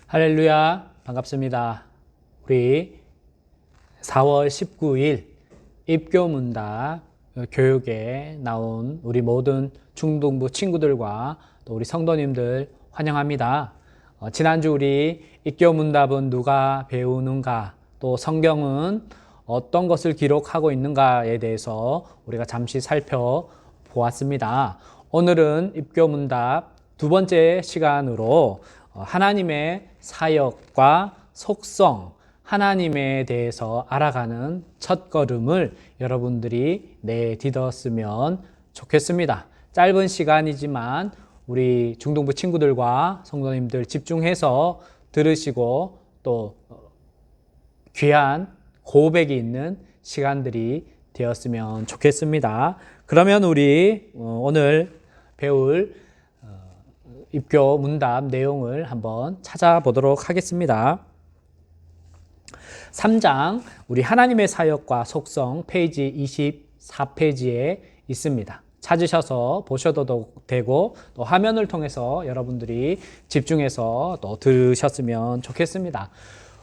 할렐루야, 반갑습니다. 우리 4월 19일 입교문답 교육에 나온 우리 모든 중등부 친구들과 또 우리 성도님들 환영합니다. 지난주 우리 입교문답은 누가 배우는가, 또 성경은 어떤 것을 기록하고 있는가에 대해서 우리가 잠시 살펴보았습니다. 오늘은 입교문답 두 번째 시간으로 하나님의 사역과 속성, 하나님에 대해서 알아가는 첫걸음을 여러분들이 내딛었으면 좋겠습니다. 짧은 시간이지만 우리 중등부 친구들과 성도님들 집중해서 들으시고 또 귀한 고백이 있는 시간들이 되었으면 좋겠습니다. 그러면 우리 오늘 배울 입교 문답 내용을 한번 찾아보도록 하겠습니다. 3장 우리 하나님의 사역과 속성 페이지 24페이지에 있습니다. 찾으셔서 보셔도 되고 또 화면을 통해서 여러분들이 집중해서 또 들으셨으면 좋겠습니다.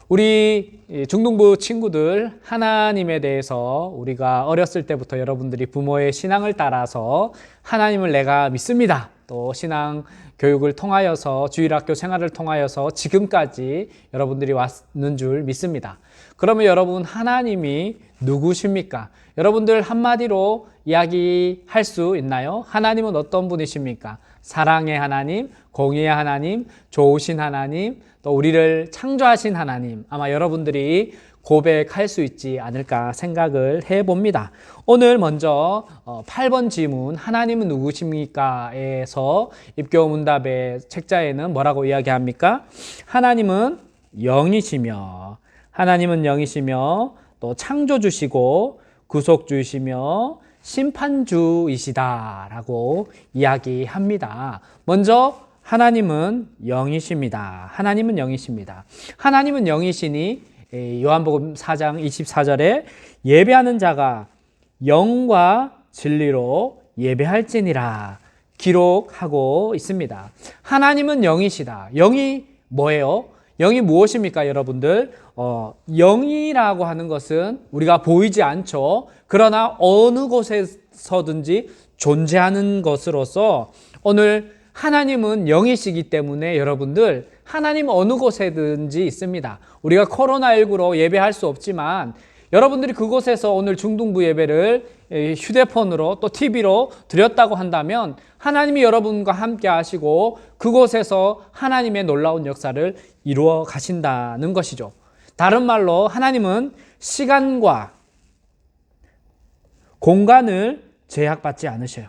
우리 중등부 친구들, 하나님에 대해서 우리가 어렸을 때부터 여러분들이 부모의 신앙을 따라서 하나님을 내가 믿습니다. 또 신앙 교육을 통하여서 주일학교 생활을 통하여서 지금까지 여러분들이 왔는 줄 믿습니다. 그러면 여러분, 하나님이 누구십니까? 여러분들 한마디로 이야기할 수 있나요? 하나님은 어떤 분이십니까? 사랑의 하나님, 공의의 하나님, 좋으신 하나님, 또 우리를 창조하신 하나님, 아마 여러분들이 고백할 수 있지 않을까 생각을 해봅니다. 오늘 먼저 8번 질문, 하나님은 누구십니까? 에서 입교문답의 책자에는 뭐라고 이야기합니까? 하나님은 영이시며, 하나님은 영이시며 또 창조주시고 구속주이시며 심판주이시다 라고 이야기합니다. 먼저 하나님은 영이십니다. 하나님은 영이십니다. 하나님은 영이시니 요한복음 4장 24절에 예배하는 자가 영과 진리로 예배할지니라 기록하고 있습니다. 하나님은 영이시다. 영이 뭐예요? 영이 무엇입니까, 여러분들? 영이라고 하는 것은 우리가 보이지 않죠. 그러나 어느 곳에서든지 존재하는 것으로서 오늘 하나님은 영이시기 때문에 여러분들, 하나님 어느 곳에든지 있습니다. 우리가 코로나19로 예배할 수 없지만 여러분들이 그곳에서 오늘 중등부 예배를 휴대폰으로 또 TV로 드렸다고 한다면 하나님이 여러분과 함께 하시고 그곳에서 하나님의 놀라운 역사를 이루어 가신다는 것이죠. 다른 말로 하나님은 시간과 공간을 제약받지 않으셔요.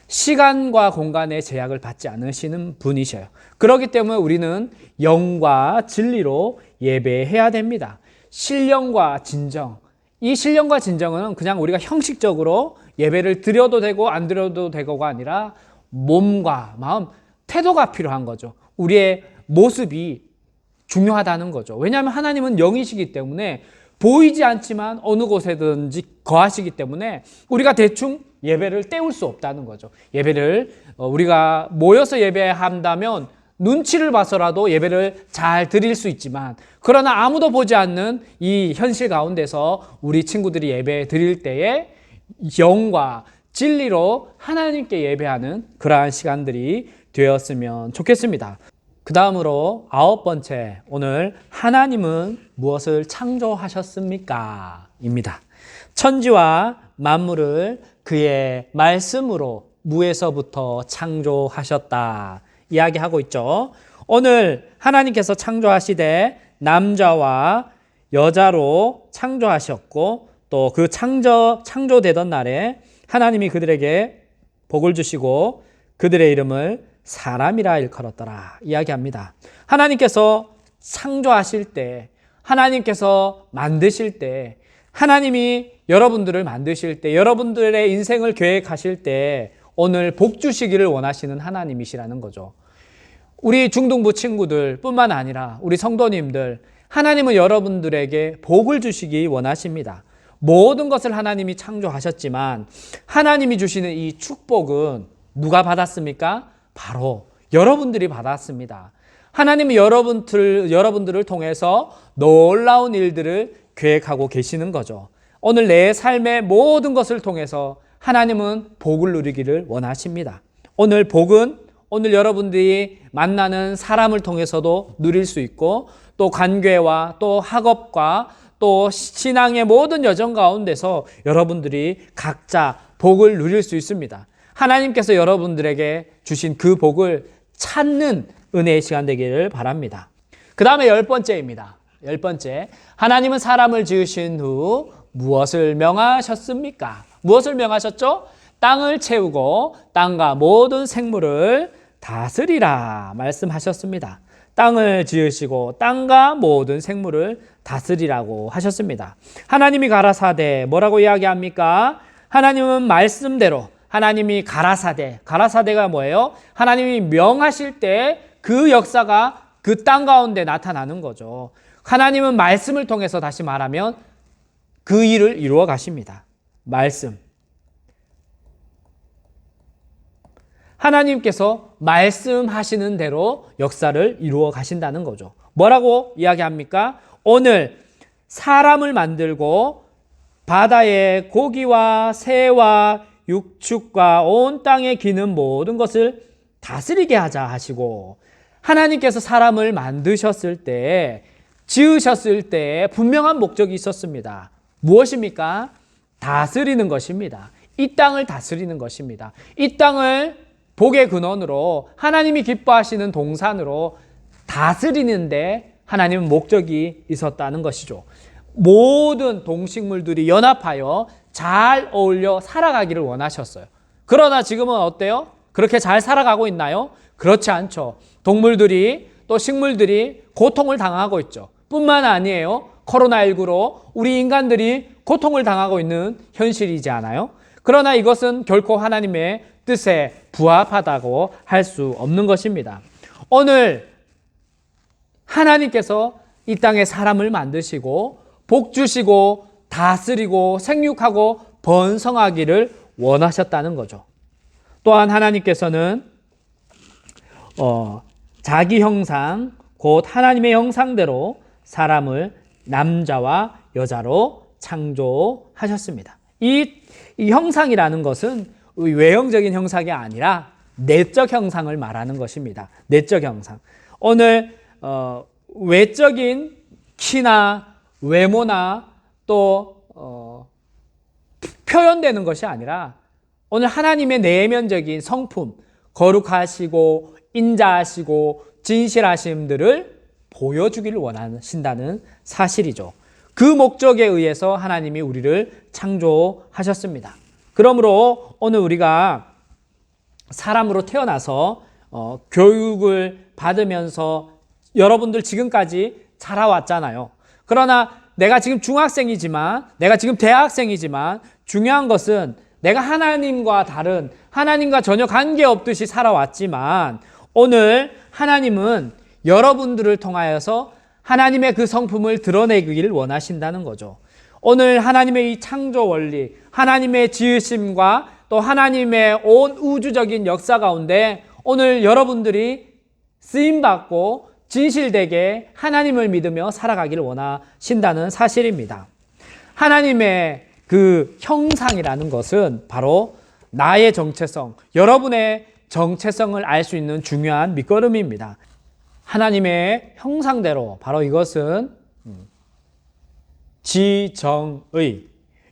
시간과 공간의 제약을 받지 않으시는 분이셔요. 그렇기 때문에 우리는 영과 진리로 예배해야 됩니다. 신령과 진정, 이 신령과 진정은 그냥 우리가 형식적으로 예배를 드려도 되고 안 드려도 되고가 아니라 몸과 마음, 태도가 필요한 거죠. 우리의 모습이 중요하다는 거죠. 왜냐하면 하나님은 영이시기 때문에 보이지 않지만 어느 곳에든지 거하시기 때문에 우리가 대충 예배를 때울 수 없다는 거죠. 예배를 우리가 모여서 예배한다면 눈치를 봐서라도 예배를 잘 드릴 수 있지만, 그러나 아무도 보지 않는 이 현실 가운데서 우리 친구들이 예배 드릴 때에 영과 진리로 하나님께 예배하는 그러한 시간들이 되었으면 좋겠습니다. 그 다음으로 9번째, 오늘 하나님은 무엇을 창조하셨습니까? 입니다. 천지와 만물을 그의 말씀으로 무에서부터 창조하셨다 이야기하고 있죠. 오늘 하나님께서 창조하시되 남자와 여자로 창조하셨고 또 그 창조되던 날에 하나님이 그들에게 복을 주시고 그들의 이름을 사람이라 일컬었더라 이야기합니다. 하나님께서 창조하실 때, 하나님께서 만드실 때, 하나님이 여러분들을 만드실 때, 여러분들의 인생을 계획하실 때 오늘 복 주시기를 원하시는 하나님이시라는 거죠. 우리 중등부 친구들 뿐만 아니라 우리 성도님들, 하나님은 여러분들에게 복을 주시기 원하십니다. 모든 것을 하나님이 창조하셨지만 하나님이 주시는 이 축복은 누가 받았습니까? 바로 여러분들이 받았습니다. 하나님이 여러분들을 통해서 놀라운 일들을 계획하고 계시는 거죠. 오늘 내 삶의 모든 것을 통해서 하나님은 복을 누리기를 원하십니다. 오늘 복은 오늘 여러분들이 만나는 사람을 통해서도 누릴 수 있고, 또 관계와 또 학업과 또 신앙의 모든 여정 가운데서 여러분들이 각자 복을 누릴 수 있습니다. 하나님께서 여러분들에게 주신 그 복을 찾는 은혜의 시간 되기를 바랍니다. 그 다음에 10번째입니다. 10번째, 하나님은 사람을 지으신 후 무엇을 명하셨습니까? 무엇을 명하셨죠? 땅을 채우고 땅과 모든 생물을 다스리라 말씀하셨습니다. 땅을 지으시고 땅과 모든 생물을 다스리라고 하셨습니다. 하나님이 가라사대 뭐라고 이야기합니까? 하나님은 말씀대로, 하나님이 가라사대가 뭐예요? 하나님이 명하실 때 그 역사가 그 땅 가운데 나타나는 거죠. 하나님은 말씀을 통해서, 다시 말하면 그 일을 이루어 가십니다. 말씀. 하나님께서 말씀하시는 대로 역사를 이루어 가신다는 거죠. 뭐라고 이야기합니까? 오늘 사람을 만들고 바다의 고기와 새와 육축과 온 땅에 기는 모든 것을 다스리게 하자 하시고, 하나님께서 사람을 만드셨을 때, 지으셨을 때 분명한 목적이 있었습니다. 무엇입니까? 다스리는 것입니다. 이 땅을 다스리는 것입니다. 이 땅을 복의 근원으로, 하나님이 기뻐하시는 동산으로 다스리는데 하나님은 목적이 있었다는 것이죠. 모든 동식물들이 연합하여 잘 어울려 살아가기를 원하셨어요. 그러나 지금은 어때요? 그렇게 잘 살아가고 있나요? 그렇지 않죠. 동물들이, 또 식물들이 고통을 당하고 있죠. 뿐만 아니에요. 코로나19로 우리 인간들이 고통을 당하고 있는 현실이지 않아요? 그러나 이것은 결코 하나님의 뜻에 부합하다고 할 수 없는 것입니다. 오늘 하나님께서 이 땅에 사람을 만드시고 복 주시고 다스리고 생육하고 번성하기를 원하셨다는 거죠. 또한 하나님께서는 자기 형상, 곧 하나님의 형상대로 사람을 남자와 여자로 창조하셨습니다. 이 형상이라는 것은 외형적인 형상이 아니라 내적 형상을 말하는 것입니다. 내적 형상. 오늘 외적인 키나 외모나 또 표현되는 것이 아니라 오늘 하나님의 내면적인 성품, 거룩하시고 인자하시고 진실하심들을 보여주기를 원하신다는 사실이죠. 그 목적에 의해서 하나님이 우리를 창조하셨습니다. 그러므로 오늘 우리가 사람으로 태어나서 교육을 받으면서 여러분들 지금까지 자라왔잖아요. 그러나 내가 지금 중학생이지만, 내가 지금 대학생이지만 중요한 것은 내가 하나님과 다른, 하나님과 전혀 관계없듯이 살아왔지만 오늘 하나님은 여러분들을 통하여서 하나님의 그 성품을 드러내기를 원하신다는 거죠. 오늘 하나님의 이 창조 원리, 하나님의 지으심과 또 하나님의 온 우주적인 역사 가운데 오늘 여러분들이 쓰임받고 진실되게 하나님을 믿으며 살아가기를 원하신다는 사실입니다. 하나님의 그 형상이라는 것은 바로 나의 정체성, 여러분의 정체성을 알 수 있는 중요한 밑거름입니다. 하나님의 형상대로, 바로 이것은 지정의,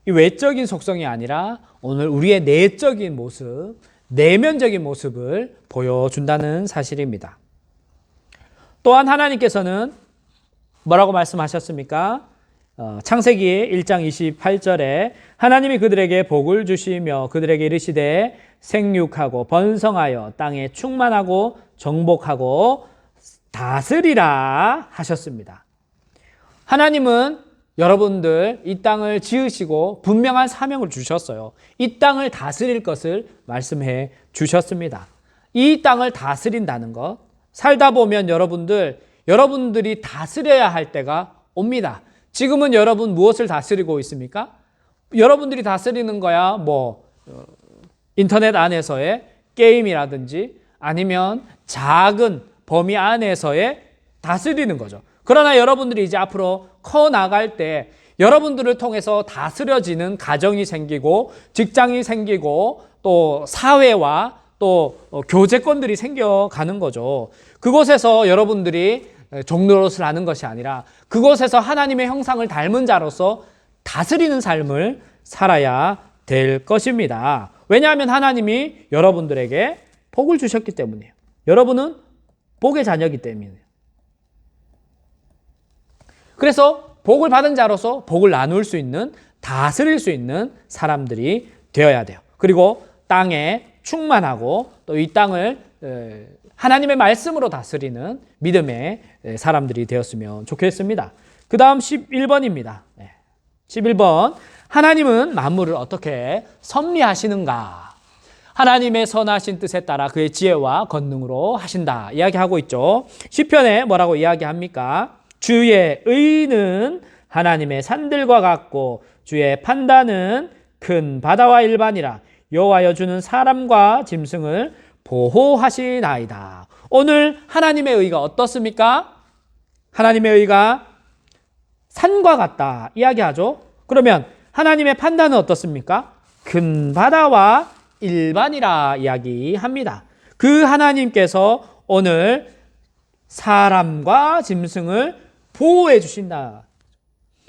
이 외적인 속성이 아니라 오늘 우리의 내적인 모습, 내면적인 모습을 보여준다는 사실입니다. 또한 하나님께서는 뭐라고 말씀하셨습니까? 창세기 1장 28절에 하나님이 그들에게 복을 주시며 그들에게 이르시되 생육하고 번성하여 땅에 충만하고 정복하고 다스리라 하셨습니다. 하나님은 여러분들 이 땅을 지으시고 분명한 사명을 주셨어요. 이 땅을 다스릴 것을 말씀해 주셨습니다. 이 땅을 다스린다는 것, 살다 보면 여러분들이 다스려야 할 때가 옵니다. 지금은 여러분 무엇을 다스리고 있습니까? 여러분들이 다스리는 거야 인터넷 안에서의 게임이라든지 아니면 작은 범위 안에서의 다스리는 거죠. 그러나 여러분들이 이제 앞으로 커 나갈 때 여러분들을 통해서 다스려지는 가정이 생기고 직장이 생기고 또 사회와 또 교제권들이 생겨가는 거죠. 그곳에서 여러분들이 종노릇을 하는 것이 아니라 그곳에서 하나님의 형상을 닮은 자로서 다스리는 삶을 살아야 될 것입니다. 왜냐하면 하나님이 여러분들에게 복을 주셨기 때문이에요. 여러분은 복의 자녀이기 때문이에요. 그래서 복을 받은 자로서 복을 나눌 수 있는, 다스릴 수 있는 사람들이 되어야 돼요. 그리고 땅에 충만하고 또 이 땅을 하나님의 말씀으로 다스리는 믿음의 사람들이 되었으면 좋겠습니다. 그 다음 11번입니다. 11번. 하나님은 만물을 어떻게 섭리하시는가? 하나님의 선하신 뜻에 따라 그의 지혜와 권능으로 하신다. 이야기하고 있죠. 시편에 뭐라고 이야기합니까? 주의 의는 하나님의 산들과 같고 주의 판단은 큰 바다와 일반이라. 여호와여 주는 사람과 짐승을 보호하시나이다. 오늘 하나님의 의가 어떻습니까? 하나님의 의가 산과 같다 이야기하죠. 그러면 하나님의 판단은 어떻습니까? 큰 바다와 일반이라 이야기합니다. 그 하나님께서 오늘 사람과 짐승을 보호해 주신다.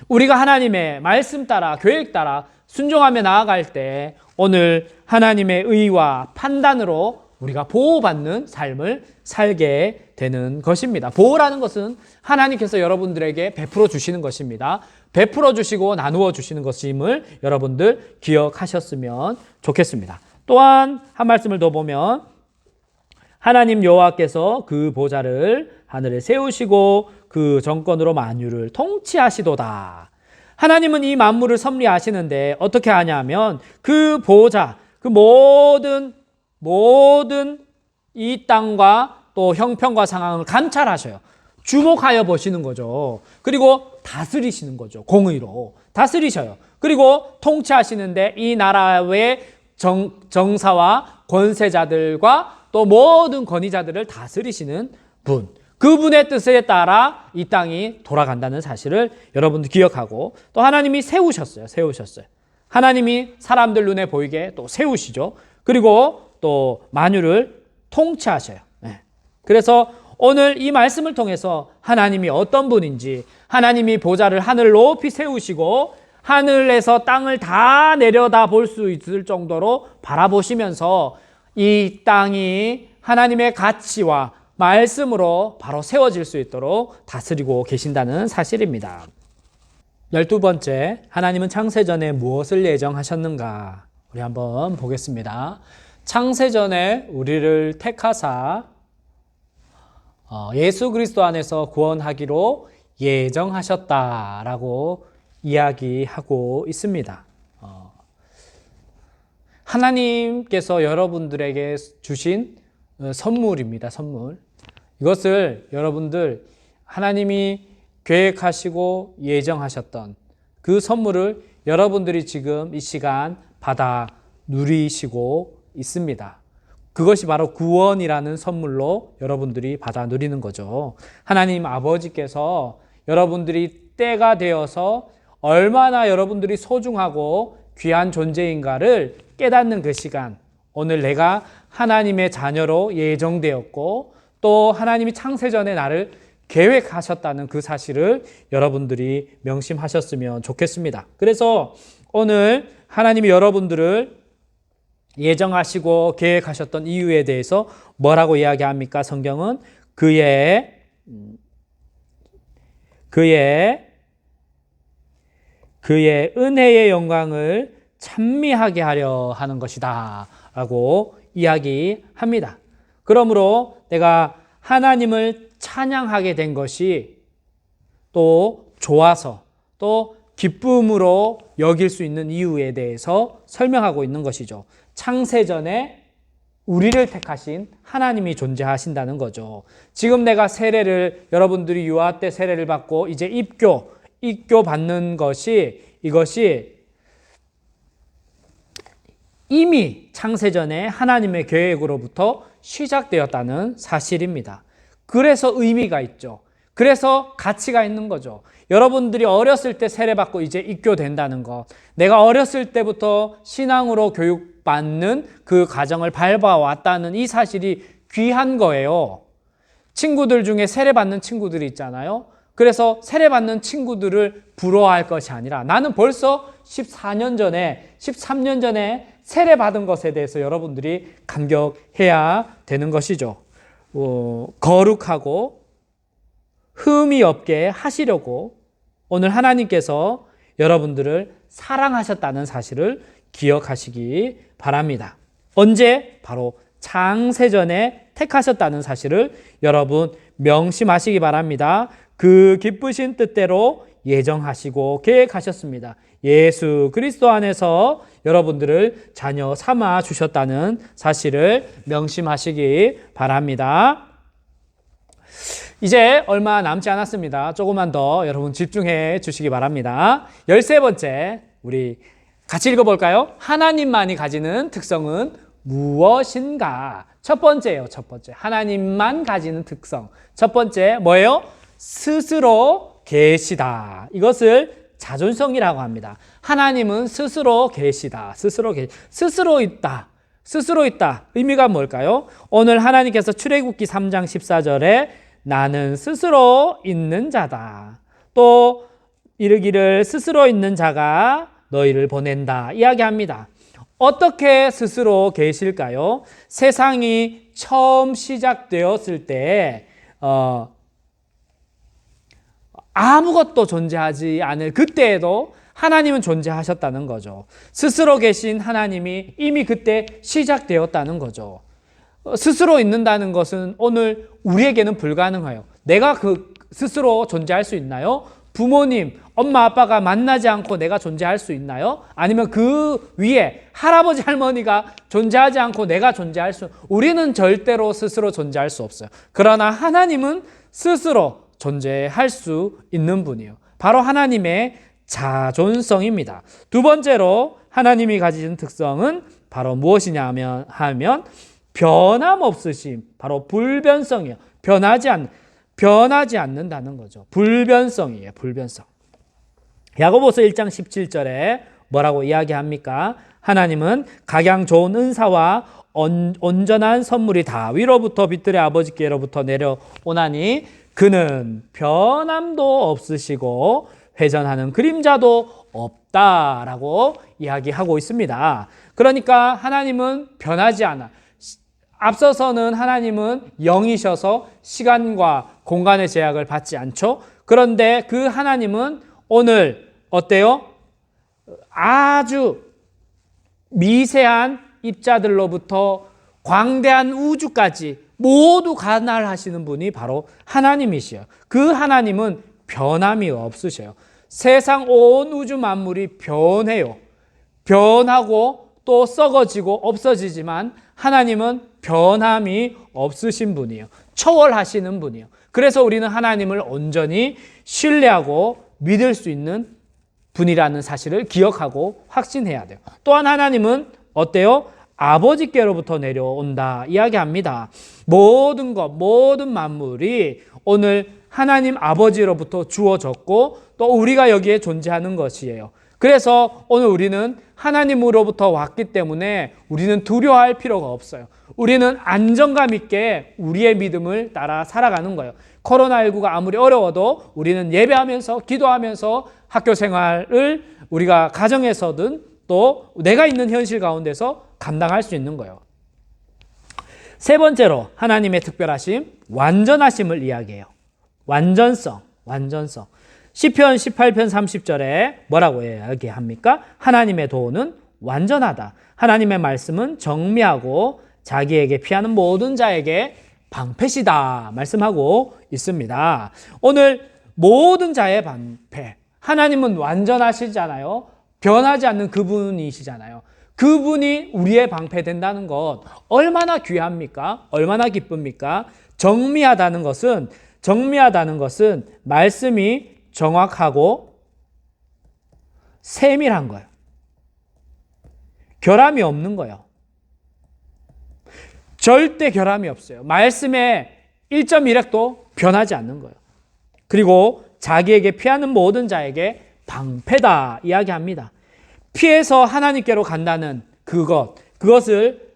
우리가 하나님의 말씀 따라 계획 따라 순종하며 나아갈 때 오늘 하나님의 의와 판단으로 우리가 보호받는 삶을 살게 되는 것입니다. 보호라는 것은 하나님께서 여러분들에게 베풀어 주시는 것입니다. 베풀어 주시고 나누어 주시는 것임을 여러분들 기억하셨으면 좋겠습니다. 또한 한 말씀을 더 보면 하나님 여호와께서 그 보좌를 하늘에 세우시고 그 정권으로 만유를 통치하시도다. 하나님은 이 만물을 섭리하시는데 어떻게 하냐면 그 보좌, 그 모든 이 땅과 또 형편과 상황을 감찰하셔요. 주목하여 보시는 거죠. 그리고 다스리시는 거죠. 공의로 다스리셔요. 그리고 통치하시는데 이 나라의 정사와 권세자들과 또 모든 권위자들을 다스리시는 분, 그분의 뜻에 따라 이 땅이 돌아간다는 사실을 여러분들 기억하고, 또 하나님이 세우셨어요. 하나님이 사람들 눈에 보이게 또 세우시죠. 그리고 또 만유를 통치하셔요. 그래서 오늘 이 말씀을 통해서 하나님이 어떤 분인지, 하나님이 보좌를 하늘 높이 세우시고 하늘에서 땅을 다 내려다 볼 수 있을 정도로 바라보시면서 이 땅이 하나님의 가치와 말씀으로 바로 세워질 수 있도록 다스리고 계신다는 사실입니다. 12번째, 하나님은 창세전에 무엇을 예정하셨는가? 우리 한번 보겠습니다. 창세전에 우리를 택하사 예수 그리스도 안에서 구원하기로 예정하셨다라고 이야기하고 있습니다. 하나님께서 여러분들에게 주신 선물입니다. 선물. 이것을 여러분들 하나님이 계획하시고 예정하셨던 그 선물을 여러분들이 지금 이 시간 받아 누리시고 있습니다. 그것이 바로 구원이라는 선물로 여러분들이 받아 누리는 거죠. 하나님 아버지께서 여러분들이 때가 되어서 얼마나 여러분들이 소중하고 귀한 존재인가를 깨닫는 그 시간, 오늘 내가 하나님의 자녀로 예정되었고 또 하나님이 창세전에 나를 계획하셨다는 그 사실을 여러분들이 명심하셨으면 좋겠습니다. 그래서 오늘 하나님이 여러분들을 예정하시고 계획하셨던 이유에 대해서 뭐라고 이야기합니까? 성경은 그의 은혜의 영광을 찬미하게 하려 하는 것이다 라고 이야기합니다. 그러므로 내가 하나님을 찬양하게 된 것이 또 좋아서 또 기쁨으로 여길 수 있는 이유에 대해서 설명하고 있는 것이죠. 창세전에 우리를 택하신 하나님이 존재하신다는 거죠. 지금 내가 세례를, 여러분들이 유아 때 세례를 받고 이제 입교 받는 이것이 이미 창세전에 하나님의 계획으로부터 시작되었다는 사실입니다. 그래서 의미가 있죠. 그래서 가치가 있는 거죠. 여러분들이 어렸을 때 세례받고 이제 입교된다는 것, 내가 어렸을 때부터 신앙으로 교육받는 그 과정을 밟아왔다는 이 사실이 귀한 거예요. 친구들 중에 세례받는 친구들이 있잖아요. 그래서 세례받는 친구들을 부러워할 것이 아니라 나는 벌써 14년 전에, 13년 전에 세례받은 것에 대해서 여러분들이 감격해야 되는 것이죠. 거룩하고 흠이 없게 하시려고 오늘 하나님께서 여러분들을 사랑하셨다는 사실을 기억하시기 바랍니다. 언제? 바로 창세전에 택하셨다는 사실을 여러분 명심하시기 바랍니다. 그 기쁘신 뜻대로 예정하시고 계획하셨습니다. 예수 그리스도 안에서 여러분들을 자녀 삼아 주셨다는 사실을 명심하시기 바랍니다. 이제 얼마 남지 않았습니다. 조금만 더 여러분 집중해 주시기 바랍니다. 13번째, 우리 같이 읽어볼까요? 하나님만이 가지는 특성은 무엇인가? 첫 번째예요. 첫 번째, 하나님만 가지는 특성. 첫 번째 뭐예요? 스스로 계시다. 이것을 자존성이라고 합니다. 하나님은 스스로 계시다. 스스로 있다. 스스로 있다. 의미가 뭘까요? 오늘 하나님께서 출애굽기 3장 14절에 나는 스스로 있는 자다. 또 이르기를 스스로 있는 자가 너희를 보낸다. 이야기합니다. 어떻게 스스로 계실까요? 세상이 처음 시작되었을 때 아무것도 존재하지 않을 그때에도 하나님은 존재하셨다는 거죠. 스스로 계신 하나님이 이미 그때 시작되었다는 거죠. 스스로 있는다는 것은 오늘 우리에게는 불가능해요. 내가 스스로 존재할 수 있나요? 부모님, 엄마, 아빠가 만나지 않고 내가 존재할 수 있나요? 아니면 그 위에 할아버지, 할머니가 존재하지 않고 내가 존재할 우리는 절대로 스스로 존재할 수 없어요. 그러나 하나님은 스스로 존재할 수 있는 분이에요. 바로 하나님의 자존성입니다. 두 번째로 하나님이 가지신 특성은 바로 무엇이냐 하면 변함없으심, 바로 불변성이에요. 변하지 않는다는 거죠. 불변성이에요. 불변성. 야고보서 1장 17절에 뭐라고 이야기합니까? 하나님은 각양 좋은 은사와 온전한 선물이 다 위로부터 빛들의 아버지께로부터 내려오나니 그는 변함도 없으시고 회전하는 그림자도 없다라고 이야기하고 있습니다. 그러니까 하나님은 변하지 않아. 앞서서는 하나님은 영이셔서 시간과 공간의 제약을 받지 않죠. 그런데 그 하나님은 오늘 어때요? 아주 미세한 입자들로부터 광대한 우주까지 모두 관할하시는 분이 바로 하나님이시요. 그 하나님은 변함이 없으셔요. 세상 온 우주 만물이 변해요. 변하고 또 썩어지고 없어지지만 하나님은 변함이 없으신 분이에요. 초월하시는 분이에요. 그래서 우리는 하나님을 온전히 신뢰하고 믿을 수 있는 분이라는 사실을 기억하고 확신해야 돼요. 또한 하나님은 어때요? 아버지께로부터 내려온다 이야기합니다. 모든 것, 모든 만물이 오늘 하나님 아버지로부터 주어졌고 또 우리가 여기에 존재하는 것이에요. 그래서 오늘 우리는 하나님으로부터 왔기 때문에 우리는 두려워할 필요가 없어요. 우리는 안정감 있게 우리의 믿음을 따라 살아가는 거예요. 코로나19가 아무리 어려워도 우리는 예배하면서 기도하면서 학교 생활을 우리가 가정에서든 또 내가 있는 현실 가운데서 감당할 수 있는 거예요. 세 번째로 하나님의 특별하심, 완전하심을 이야기해요. 완전성. 시편 18편 30절에 뭐라고 이야기합니까? 하나님의 도는 완전하다. 하나님의 말씀은 정미하고 자기에게 피하는 모든 자에게 방패시다 말씀하고 있습니다. 오늘 모든 자의 방패. 하나님은 완전하시잖아요. 변하지 않는 그분이시잖아요. 그분이 우리의 방패 된다는 것 얼마나 귀합니까? 얼마나 기쁩니까? 정미하다는 것은 말씀이 정확하고 세밀한 거예요. 결함이 없는 거예요. 절대 결함이 없어요. 말씀에 1.1획도 변하지 않는 거예요. 그리고 자기에게 피하는 모든 자에게 방패다 이야기합니다. 피해서 하나님께로 간다는 그것을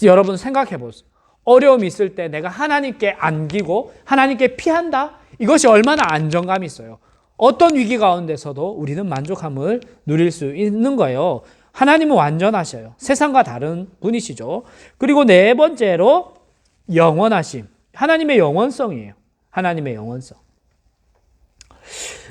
여러분 생각해 보세요. 어려움이 있을 때 내가 하나님께 안기고 하나님께 피한다? 이것이 얼마나 안정감이 있어요. 어떤 위기 가운데서도 우리는 만족함을 누릴 수 있는 거예요. 하나님은 완전하셔요. 세상과 다른 분이시죠. 그리고 네 번째로 영원하심. 하나님의 영원성이에요. 하나님의 영원성.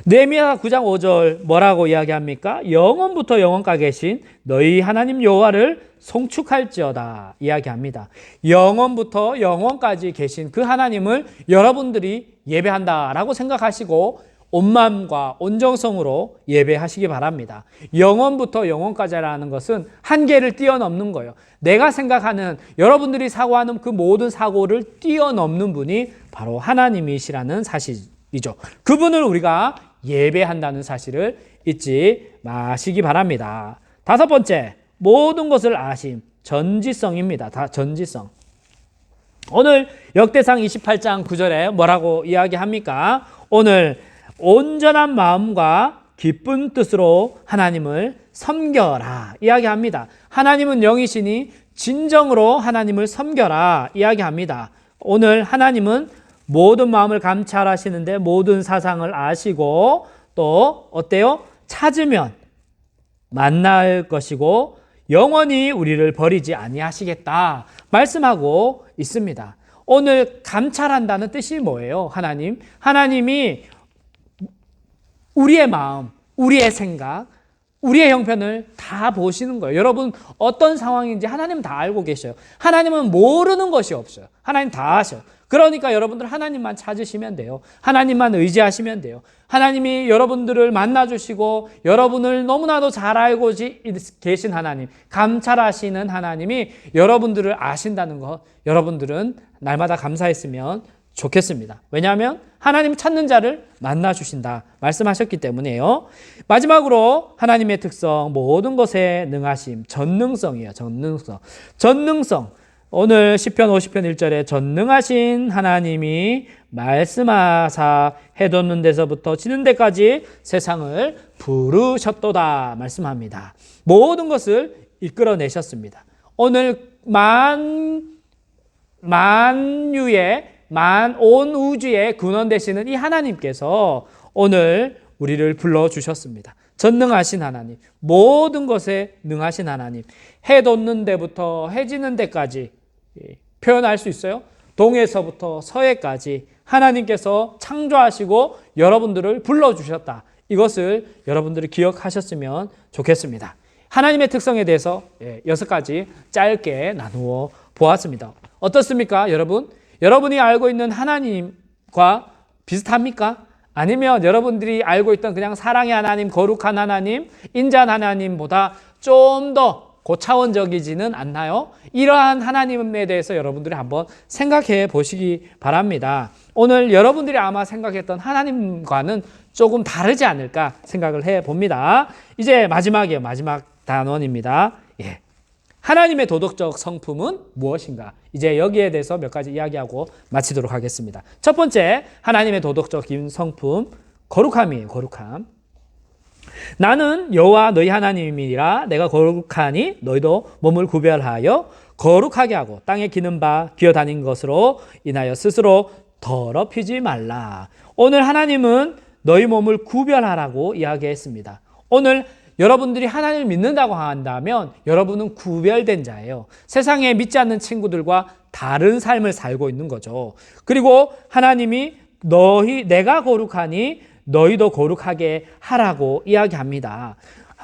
느헤미야 9장 5절 뭐라고 이야기합니까? 영원부터 영원까지 계신 너희 하나님 여호와를 송축할지어다 이야기합니다. 영원부터 영원까지 계신 그 하나님을 여러분들이 예배한다라고 생각하시고 온 마음과 온 정성으로 예배하시기 바랍니다. 영원부터 영원까지라는 것은 한계를 뛰어넘는 거예요. 내가 생각하는 여러분들이 사고하는 그 모든 사고를 뛰어넘는 분이 바로 하나님이시라는 사실이죠. 그분을 우리가 예배한다는 사실을 잊지 마시기 바랍니다. 다섯 번째, 모든 것을 아심, 전지성입니다. 전지성. 오늘 역대상 28장 9절에 뭐라고 이야기합니까? 오늘 온전한 마음과 기쁜 뜻으로 하나님을 섬겨라 이야기합니다. 하나님은 영이시니 진정으로 하나님을 섬겨라 이야기합니다. 오늘 하나님은 모든 마음을 감찰하시는데 모든 사상을 아시고 또 어때요? 찾으면 만날 것이고 영원히 우리를 버리지 아니하시겠다 말씀하고 있습니다. 오늘 감찰한다는 뜻이 뭐예요? 하나님이 우리의 마음, 우리의 생각, 우리의 형편을 다 보시는 거예요. 여러분 어떤 상황인지 하나님은 다 알고 계셔요. 하나님은 모르는 것이 없어요. 하나님 다 아셔요. 그러니까 여러분들 하나님만 찾으시면 돼요. 하나님만 의지하시면 돼요. 하나님이 여러분들을 만나주시고 여러분을 너무나도 잘 알고 계신 하나님, 감찰하시는 하나님이 여러분들을 아신다는 것 여러분들은 날마다 감사했으면 좋겠습니다. 왜냐하면 하나님 찾는 자를 만나주신다 말씀하셨기 때문이에요. 마지막으로 하나님의 특성, 모든 것에 능하심, 전능성이에요. 전능성. 오늘 시편 50편 1절에 전능하신 하나님이 말씀하사 해돋는 데서부터 지는 데까지 세상을 부르셨도다 말씀합니다. 모든 것을 이끌어내셨습니다. 오늘 온 우주의 근원 되시는 이 하나님께서 오늘 우리를 불러주셨습니다. 전능하신 하나님, 모든 것에 능하신 하나님, 해 돋는 데부터 해 지는 데까지 표현할 수 있어요. 동에서부터 서해까지 하나님께서 창조하시고 여러분들을 불러주셨다. 이것을 여러분들이 기억하셨으면 좋겠습니다. 하나님의 특성에 대해서 6가지 짧게 나누어 보았습니다. 어떻습니까, 여러분? 여러분이 알고 있는 하나님과 비슷합니까? 아니면 여러분들이 알고 있던 그냥 사랑의 하나님, 거룩한 하나님, 인자한 하나님보다 좀 더 고차원적이지는 않나요? 이러한 하나님에 대해서 여러분들이 한번 생각해 보시기 바랍니다. 오늘 여러분들이 아마 생각했던 하나님과는 조금 다르지 않을까 생각을 해 봅니다. 이제 마지막이에요. 마지막 단원입니다. 하나님의 도덕적 성품은 무엇인가? 이제 여기에 대해서 몇 가지 이야기하고 마치도록 하겠습니다. 첫 번째, 하나님의 도덕적인 성품, 거룩함이에요. 거룩함. 나는 여호와 너희 하나님이라 내가 거룩하니 너희도 몸을 구별하여 거룩하게 하고 땅에 기는 바 기어다닌 것으로 인하여 스스로 더럽히지 말라. 오늘 하나님은 너희 몸을 구별하라고 이야기했습니다. 오늘 여러분들이 하나님을 믿는다고 한다면 여러분은 구별된 자예요. 세상에 믿지 않는 친구들과 다른 삶을 살고 있는 거죠. 그리고 하나님이 내가 거룩하니 너희도 거룩하게 하라고 이야기합니다.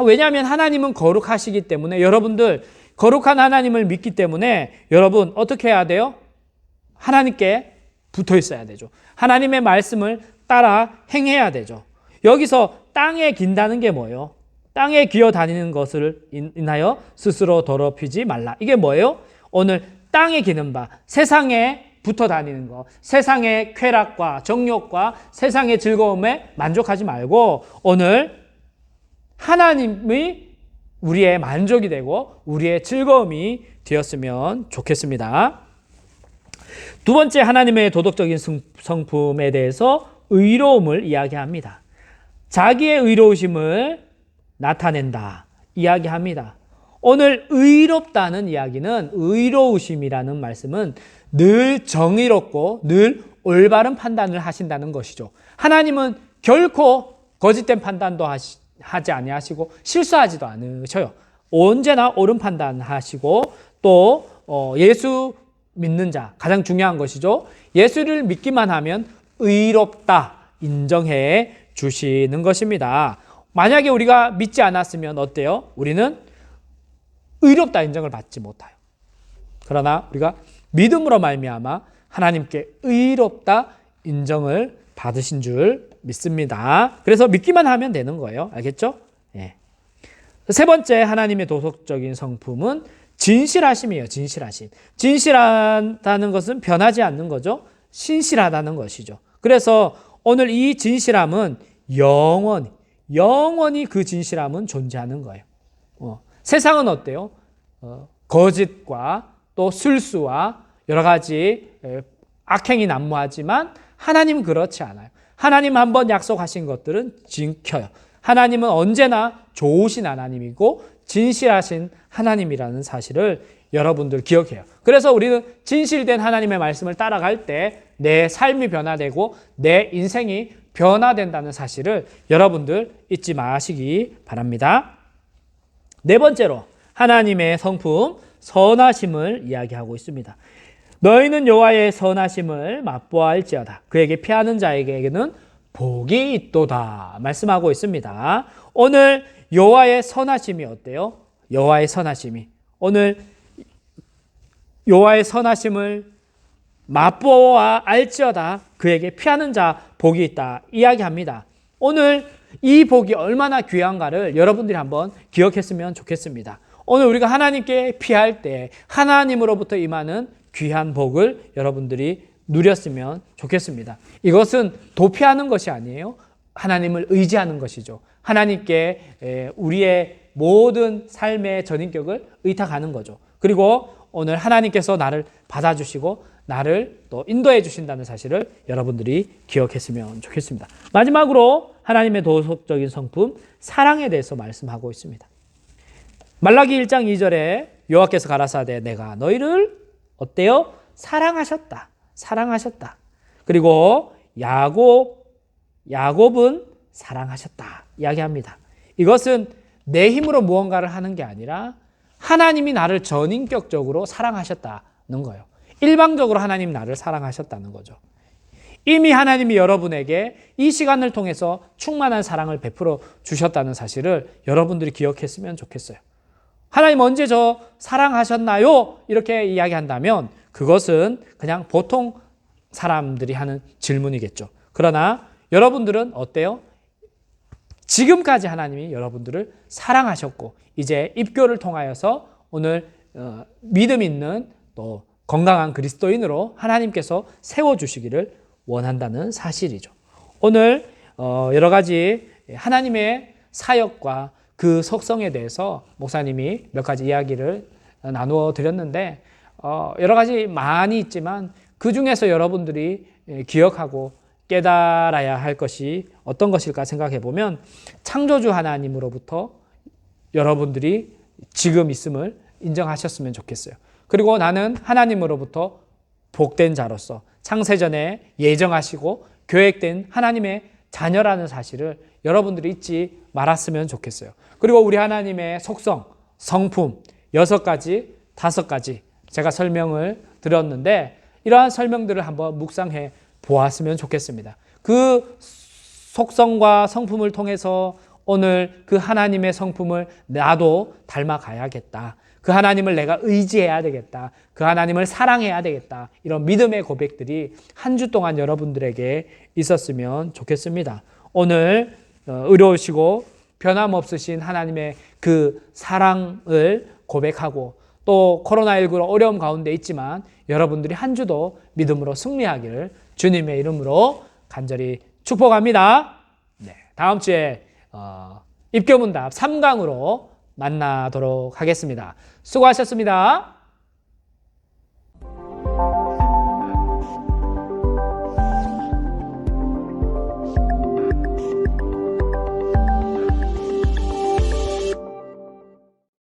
왜냐하면 하나님은 거룩하시기 때문에 여러분들 거룩한 하나님을 믿기 때문에 여러분 어떻게 해야 돼요? 하나님께 붙어 있어야 되죠. 하나님의 말씀을 따라 행해야 되죠. 여기서 땅에 긴다는 게 뭐예요? 땅에 기어다니는 것을 인하여 스스로 더럽히지 말라. 이게 뭐예요? 오늘 땅에 기는 바, 세상에 붙어 다니는 것, 세상의 쾌락과 정욕과 세상의 즐거움에 만족하지 말고 오늘 하나님이 우리의 만족이 되고 우리의 즐거움이 되었으면 좋겠습니다. 두 번째, 하나님의 도덕적인 성품에 대해서 의로움을 이야기합니다. 자기의 의로우심을 나타낸다 이야기합니다. 오늘 의롭다는 이야기는, 의로우심이라는 말씀은 늘 정의롭고 늘 올바른 판단을 하신다는 것이죠. 하나님은 결코 거짓된 판단도 하지 아니하시고 실수하지도 않으셔요. 언제나 옳은 판단하시고, 또 예수 믿는 자, 가장 중요한 것이죠. 예수를 믿기만 하면 의롭다 인정해 주시는 것입니다. 만약에 우리가 믿지 않았으면 어때요? 우리는 의롭다 인정을 받지 못해요. 그러나 우리가 믿음으로 말미암아 하나님께 의롭다 인정을 받으신 줄 믿습니다. 그래서 믿기만 하면 되는 거예요. 알겠죠? 예. 세 번째, 하나님의 도덕적인 성품은 진실하심이에요. 진실하심. 진실하다는 것은 변하지 않는 거죠. 신실하다는 것이죠. 그래서 오늘 이 진실함은 영원히 그 진실함은 존재하는 거예요. 세상은 어때요? 거짓과 또 술수와 여러 가지 악행이 난무하지만 하나님은 그렇지 않아요. 하나님 한번 약속하신 것들은 지켜요. 하나님은 언제나 좋으신 하나님이고 진실하신 하나님이라는 사실을 여러분들 기억해요. 그래서 우리는 진실된 하나님의 말씀을 따라갈 때 내 삶이 변화되고 내 인생이 변화된다는 사실을 여러분들 잊지 마시기 바랍니다. 네 번째로, 하나님의 성품 선하심을 이야기하고 있습니다. 너희는 여호와의 선하심을 맛보아할지어다. 그에게 피하는 자에게는 복이 있도다 말씀하고 있습니다. 오늘 여호와의 선하심이 어때요? 여호와의 선하심이, 오늘 여호와의 선하심을 맛보아 알지어다. 그에게 피하는 자 복이 있다 이야기합니다. 오늘 이 복이 얼마나 귀한가를 여러분들이 한번 기억했으면 좋겠습니다. 오늘 우리가 하나님께 피할 때 하나님으로부터 임하는 귀한 복을 여러분들이 누렸으면 좋겠습니다. 이것은 도피하는 것이 아니에요. 하나님을 의지하는 것이죠. 하나님께 우리의 모든 삶의 전인격을 의탁하는 거죠. 그리고 오늘 하나님께서 나를 받아주시고 나를 또 인도해 주신다는 사실을 여러분들이 기억했으면 좋겠습니다. 마지막으로 하나님의 도덕적인 성품, 사랑에 대해서 말씀하고 있습니다. 말라기 1장 2절에 여호와께서 가라사대 내가 너희를 어때요? 사랑하셨다. 사랑하셨다. 그리고 야곱은 사랑하셨다 이야기합니다. 이것은 내 힘으로 무언가를 하는 게 아니라 하나님이 나를 전인격적으로 사랑하셨다는 거예요. 일방적으로 하나님 나를 사랑하셨다는 거죠. 이미 하나님이 여러분에게 이 시간을 통해서 충만한 사랑을 베풀어 주셨다는 사실을 여러분들이 기억했으면 좋겠어요. 하나님 언제 저 사랑하셨나요? 이렇게 이야기한다면 그것은 그냥 보통 사람들이 하는 질문이겠죠. 그러나 여러분들은 어때요? 지금까지 하나님이 여러분들을 사랑하셨고 이제 입교를 통하여서 오늘 믿음 있는 또 건강한 그리스도인으로 하나님께서 세워주시기를 원한다는 사실이죠. 오늘 여러 가지 하나님의 사역과 그 속성에 대해서 목사님이 몇 가지 이야기를 나누어 드렸는데 여러 가지 많이 있지만 그 중에서 여러분들이 기억하고 깨달아야 할 것이 어떤 것일까 생각해 보면 창조주 하나님으로부터 여러분들이 지금 있음을 인정하셨으면 좋겠어요. 그리고 나는 하나님으로부터 복된 자로서 창세전에 예정하시고 계획된 하나님의 자녀라는 사실을 여러분들이 잊지 말았으면 좋겠어요. 그리고 우리 하나님의 속성, 성품 6가지, 5가지 제가 설명을 드렸는데 이러한 설명들을 한번 묵상해 보았으면 좋겠습니다. 그 속성과 성품을 통해서 오늘 그 하나님의 성품을 나도 닮아가야겠다. 그 하나님을 내가 의지해야 되겠다. 그 하나님을 사랑해야 되겠다. 이런 믿음의 고백들이 한 주 동안 여러분들에게 있었으면 좋겠습니다. 오늘 의로우시고 변함없으신 하나님의 그 사랑을 고백하고 또 코로나19로 어려움 가운데 있지만 여러분들이 한 주도 믿음으로 승리하기를 주님의 이름으로 간절히 축복합니다. 네, 다음 주에 입교문답 3강으로 만나도록 하겠습니다. 수고하셨습니다.